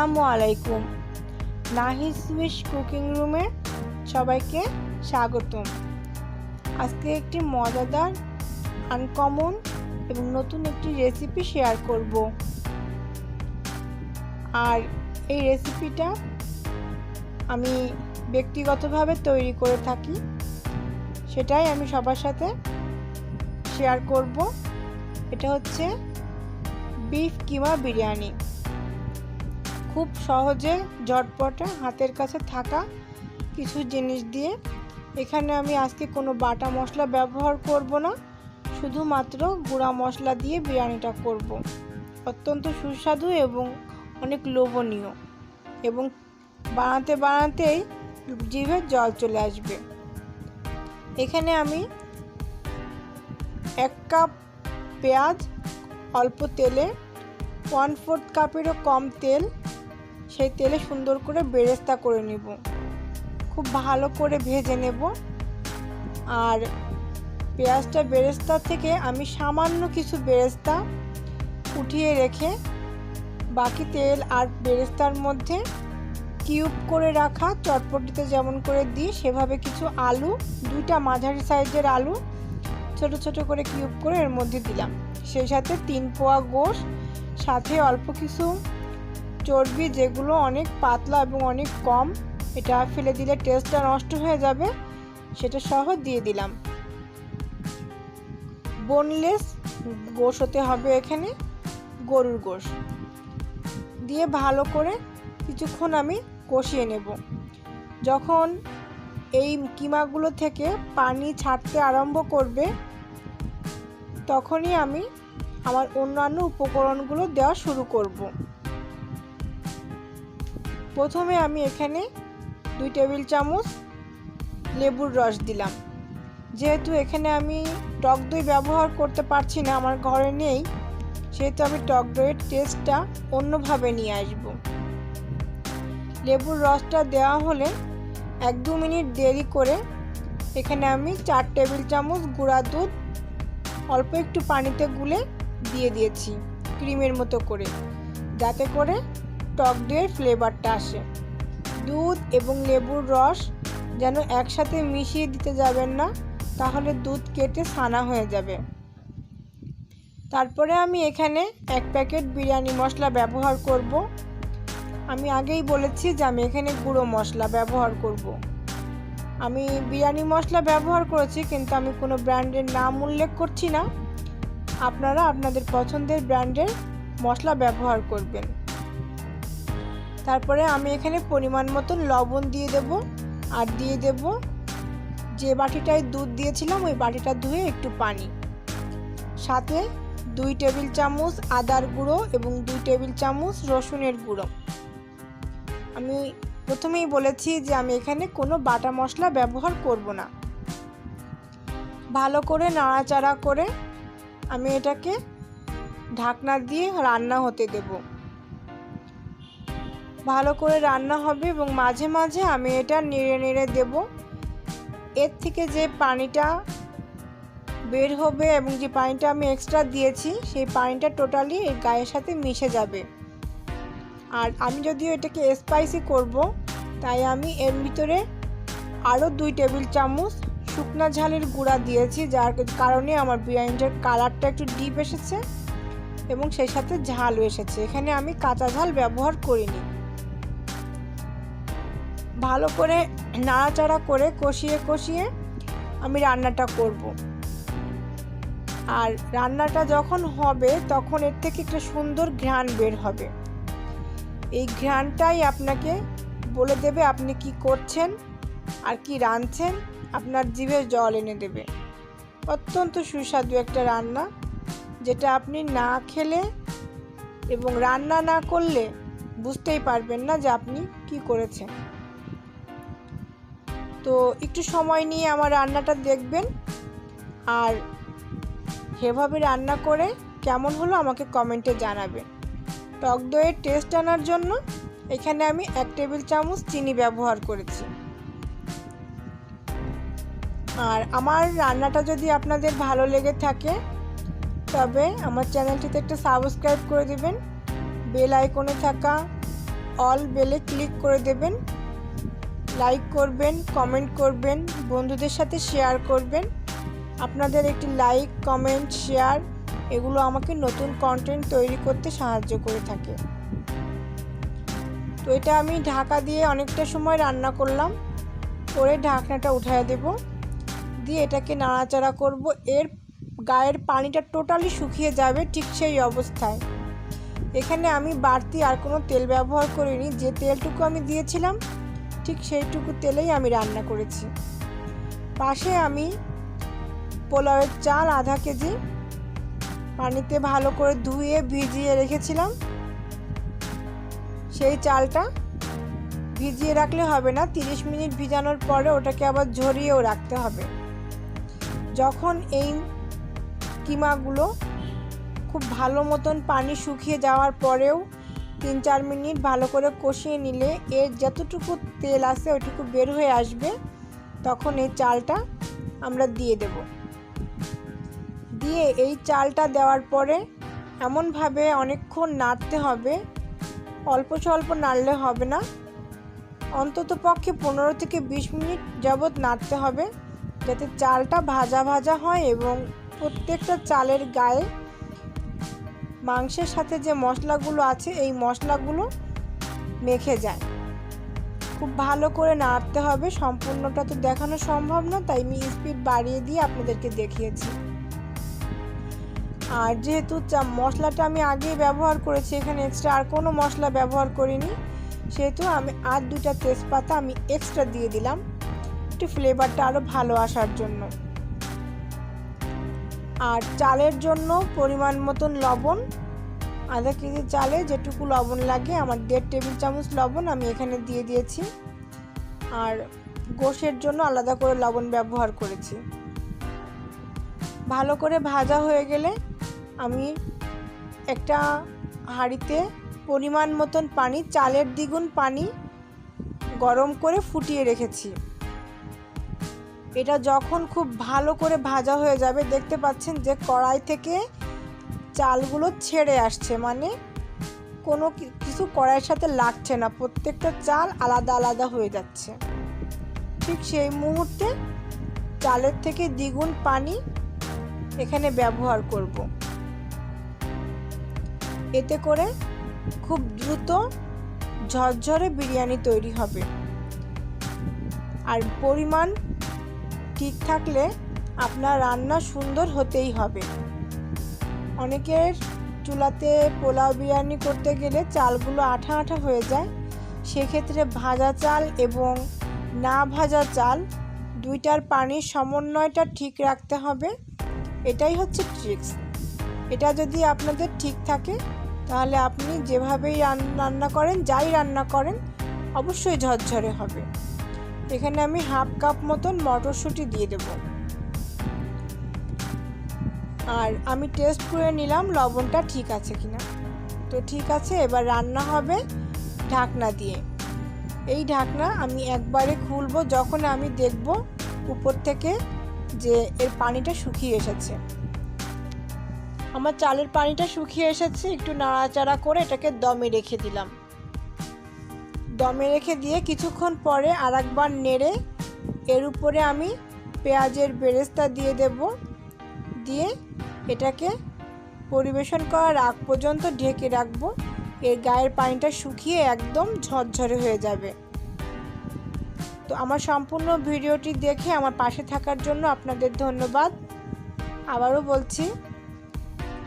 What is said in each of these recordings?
আসসালামু আলাইকুম। নাহিস wish cooking রুমে সবাইকে স্বাগতম। আজকে একটি মজাদার, আনকমন এবং নতুন একটি রেসিপি শেয়ার করব। আর এই রেসিপিটা আমি ব্যক্তিগতভাবে তৈরি করে থাকি, সেটাই আমি সবার সাথে শেয়ার করব। এটা হচ্ছে বিফ কিমা বিরিয়ানি। খুব সহজে ঝটপটে হাতের কাছে থাকা কিছু জিনিস দিয়ে এখানে আমি আজকে কোনো বাটা মশলা ব্যবহার করব না, শুধুমাত্র গুঁড়া মশলা দিয়ে বিরিয়ানিটা করব। অত্যন্ত সুস্বাদু এবং অনেক লোভনীয়, এবং বানাতে বানাতেই জিভে জল চলে আসবে। এখানে আমি 1 কাপ পেঁয়াজ অল্প তেলে, 1/4 কাপেরও কম তেল, সেই তেলে সুন্দর করে বেরেস্তা করে নেব। খুব ভালো করে ভেজে নেব। আর পেঁয়াজটা বেরেস্তা থেকে আমি সামান্য কিছু বেরেস্তা উঠিয়ে রেখে বাকি তেল আর বেরেস্তার মধ্যে কিউব করে রাখা চটপটিতে যেমন করে দিই সেভাবে কিছু আলু, 2টা মাঝারি সাইজের আলু ছোট ছোট করে কিউব করে এর মধ্যে দিলাম। সেই সাথে 3 পোয়া গোশ, সাথে অল্প কিছু চর্বি যেগুলো অনেক পাতলা এবং অনেক কম, এটা ফেলে দিলে টেস্টটা নষ্ট হয়ে যাবে, সেটা সহ দিয়ে দিলাম। বোনলেস গোশ হতে হবে এখানে, গরুর গোশ দিয়ে ভালো করে কিছুক্ষণ আমি কষিয়ে নেব। যখন এই কিমাগুলো থেকে পানি ছাড়তে আরম্ভ করবে তখনই আমি আমার অন্যান্য উপকরণগুলো দেওয়া শুরু করব। প্রথমে আমি এখানে 2 টেবিল চামচ লেবুর রস দিলাম। যেহেতু এখানে আমি টক দই ব্যবহার করতে পারছি না, আমার ঘরে নেই, সেহেতু আমি টক দইয়ের টেস্টটা অন্যভাবে নিয়ে আসব। লেবুর রসটা দেওয়া হলে 1-2 মিনিট দেরি করে এখানে আমি 4 টেবিল চামচ গুঁড়া দুধ অল্প একটু পানিতে গুলে দিয়ে দিয়েছি, ক্রিমের মতো করে, যাতে করে টক দইয়ের ফ্লেভারটা আসে। দুধ এবং লেবুর রস যেন একসাথে মিশিয়ে দিতে যাবেন না, তাহলে দুধ কেটে ছানা হয়ে যাবে। তারপরে আমি এখানে 1 প্যাকেট বিরিয়ানি মশলা ব্যবহার করব। আমি আগেই বলেছি যে আমি এখানে গুঁড়ো মশলা ব্যবহার করব। আমি বিরিয়ানি মশলা ব্যবহার করেছি, কিন্তু আমি কোনো ব্র্যান্ডের নাম উল্লেখ করছি না। আপনারা আপনাদের পছন্দের ব্র্যান্ডের মশলা ব্যবহার করবেন। তারপরে আমি এখানে পরিমাণ মতন লবণ দিয়ে দেব, আর দিয়ে দেব যে বাটিটায় দুধ দিয়েছিলাম ওই বাটিটা ধুয়ে একটু পানি, সাথে 2 টেবিল চামচ আদার গুঁড়ো এবং 2 টেবিল চামচ রসুনের গুঁড়ো। আমি প্রথমেই বলেছি যে আমি এখানে কোনো বাটা মশলা ব্যবহার করব না। ভালো করে নাড়াচাড়া করে আমি এটাকে ঢাকনা দিয়ে রান্না হতে দেব। ভালো করে রান্না হবে এবং মাঝে মাঝে আমি এটা নেড়ে নেড়ে দেব। এর থেকে যে পানিটা বের হবে এবং যে পানিটা আমি এক্সট্রা দিয়েছি সেই পানিটা টোটালি এর গায়ের সাথে মিশে যাবে। আর আমি যদিও এটাকে স্পাইসি করব, তাই আমি এর ভিতরে আরও 2 টেবিল চামচ শুকনা ঝালের গুঁড়া দিয়েছি, যার কারণে আমার বিরিয়ানিটার কালারটা একটু ডিপ এসেছে এবং সেই সাথে ঝালও এসেছে। এখানে আমি কাঁচা ঝাল ব্যবহার করিনি। ভালো করে নাড়াচাড়া করে কষিয়ে কষিয়ে আমি রান্নাটা করব। আর রান্নাটা যখন হবে তখন এর থেকে একটা সুন্দর ঘ্রাণ বের হবে। এই ঘ্রাণটাই আপনাকে বলে দেবে আপনি কি করছেন আর কি রাঁধছেন, আপনার জিভে জল এনে দেবে। অত্যন্ত সুস্বাদু একটা রান্না, যেটা আপনি না খেলে এবং রান্না না করলে বুঝতেই পারবেন না যে আপনি কি করেছেন। তো একটু সময় নিয়ে আমার রান্নাটা দেখবেন, আর সেভাবে রান্না করে কেমন হলো আমাকে কমেন্টে জানাবেন। টক দইয়ের টেস্ট আনার জন্য এখানে আমি 1 টেবিল চামচ চিনি ব্যবহার করেছি। আর আমার রান্নাটা যদি আপনাদের ভালো লেগে থাকে তবে আমার চ্যানেলটিতে একটা সাবস্ক্রাইব করে দিবেন। বেল আইকনে থাকা অল বেলে ক্লিক করে দেবেন, লাইক করবেন, কমেন্ট করবেন, বন্ধুদের সাথে শেয়ার করবেন। আপনাদের একটি লাইক, কমেন্ট, শেয়ার এগুলো আমাকে নতুন কন্টেন্ট তৈরি করতে সাহায্য করে থাকে। তো এটা আমি ঢাকা দিয়ে অনেকটা সময় রান্না করলাম, করে ঢাকনাটা উঠিয়ে দেব, দিয়ে এটাকে নাড়াচাড়া করব। এর গায়ের পানিটা টোটালি শুকিয়ে যাবে ঠিক সেই অবস্থায়। এখানে আমি বাড়তি আর কোনো তেল ব্যবহার করিনি, যে তেলটুকু আমি দিয়েছিলাম ঠিক সেইটুকু তেলেই আমি রান্না করেছি। পাশে আমি পোলাওয়ের চাল আধা কেজি পানিতে ভালো করে ধুয়ে ভিজিয়ে রেখেছিলাম। সেই চালটা ভিজিয়ে রাখলে হবে না, 30 মিনিট ভিজানোর পরে ওটাকে আবার ঝরিয়েও রাখতে হবে। যখন এই কিমাগুলো খুব ভালো মতন পানি শুকিয়ে যাওয়ার পরেও 3-4 মিনিট ভালো করে কষিয়ে নিলে এর যতটুকু তেল আছে ওইটুকু বের হয়ে আসবে, তখন এই চালটা আমরা দিয়ে দেব। দিয়ে এই চালটা দেওয়ার পরে এমনভাবে অনেকক্ষণ নাড়তে হবে, অল্প স্বল্প নাড়লে হবে না, অন্তত পক্ষে 15 থেকে 20 মিনিট যাবৎ নাড়তে হবে, যাতে চালটা ভাজা ভাজা হয় এবং প্রত্যেকটা চালের গায়ে মাংসের সাথে যে মশলাগুলো আছে এই মশলাগুলো মেখে যায়। খুব ভালো করে নাড়তে হবে, সম্পূর্ণটা তো দেখানো সম্ভব না, তাই আমি স্পিড বাড়িয়ে দিয়ে আপনাদেরকে দেখিয়েছি। আর যেহেতু মশলাটা আমি আগেই ব্যবহার করেছি, এখানে এক্সট্রা আর কোনো মশলা ব্যবহার করিনি, সেহেতু আমি আর 2টা তেজপাতা আমি এক্সট্রা দিয়ে দিলাম, একটু ফ্লেভারটা আরও ভালো আসার জন্য। আর চালের জন্য পরিমাণ মতন লবণ, আধা কেজি চালে যেটুকু লবণ লাগে আমার 1.5 টেবিল চামচ লবণ আমি এখানে দিয়ে দিয়েছি। আর গোশের জন্য আলাদা করে লবণ ব্যবহার করেছি। ভালো করে ভাজা হয়ে গেলে আমি একটা হাঁড়িতে পরিমাণ মতন পানি, চালের দ্বিগুণ পানি গরম করে ফুটিয়ে রেখেছি। এটা যখন খুব ভালো করে ভাজা হয়ে যাবে, দেখতে পাচ্ছেন যে কড়াই থেকে চালগুলো ছেড়ে আসছে, মানে কোনো কিছু কড়াইয়ের সাথে লাগছে না, প্রত্যেকটা চাল আলাদা আলাদা হয়ে যাচ্ছে। ঠিক সেই মুহূর্তে চালের থেকে দ্বিগুণ পানি এখানে ব্যবহার করব। এতে করে খুব দ্রুত ঝরঝরে বিরিয়ানি তৈরি হবে। আর পরিমাণ ঠিক থাকলে আপনার রান্না সুন্দর হতেই হবে। অনেকের চুলাতে পোলাও বিরিয়ানি করতে গেলে চালগুলো আঠা আঠা হয়ে যায়, সেক্ষেত্রে ভাজা চাল এবং না ভাজা চাল দুইটার পানির সমন্বয়টা ঠিক রাখতে হবে, এটাই হচ্ছে ট্রিক্স। এটা যদি আপনাদের ঠিক থাকে তাহলে আপনি যেভাবেই রান্না করেন, যাই রান্না করেন অবশ্যই ঝরঝরে হবে। এখানে আমি 1/2 কাপ মতন মটরশুঁটি দিয়ে দেব। আর আমি টেস্ট করে নিলাম লবণটা ঠিক আছে কিনা। তো ঠিক আছে, এবার রান্না হবে ঢাকনা দিয়ে। এই ঢাকনা আমি একবারে খুলবো যখন আমি দেখব উপর থেকে যে এর পানিটা শুকিয়ে এসেছে। আমার চালের পানিটা শুকিয়ে এসেছে, একটু নাড়াচাড়া করে এটাকে দমে রেখে দিলাম। দমে রেখে দিয়ে কিছুক্ষণ পরে আরেকবার নেড়ে এর উপরে আমি পেঁয়াজের বেরেস্তা দিয়ে দেব। দিয়ে এটাকে পরিবেশন করার আগ পর্যন্ত ঢেকে রাখবো। এর গায়ের পানিটা শুকিয়ে একদম ঝরঝরে হয়ে যাবে। তো আমার সম্পূর্ণ ভিডিওটি দেখে আমার পাশে থাকার জন্য আপনাদের ধন্যবাদ। আবারও বলছি,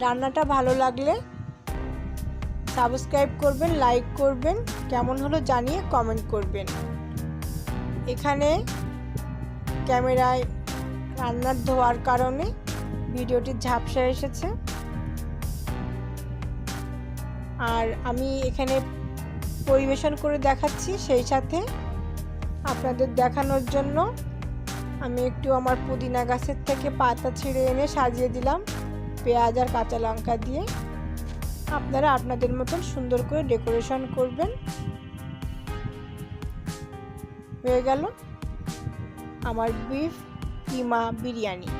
রান্নাটা ভালো লাগলে সাবস্ক্রাইব করবেন, লাইক করবেন, কেমন হলো জানিয়ে কমেন্ট করবেন। এখানে ক্যামেরায় রান্নার ধোয়ার কারণে ভিডিওটি ঝাপসা এসেছে। আর আমি এখানে পরিবেশন করে দেখাচ্ছি, সেই সাথে আপনাদের দেখানোর জন্য আমি একটু আমার পুদিনা গাছের থেকে পাতা ছিঁড়ে এনে সাজিয়ে দিলাম পেঁয়াজ আর কাঁচা লঙ্কা দিয়ে। আপনারা আপনাদের মতন সুন্দর করে ডেকোরেশন করবেন। হয়ে গেল আমার বিফ কিমা বিরিয়ানি।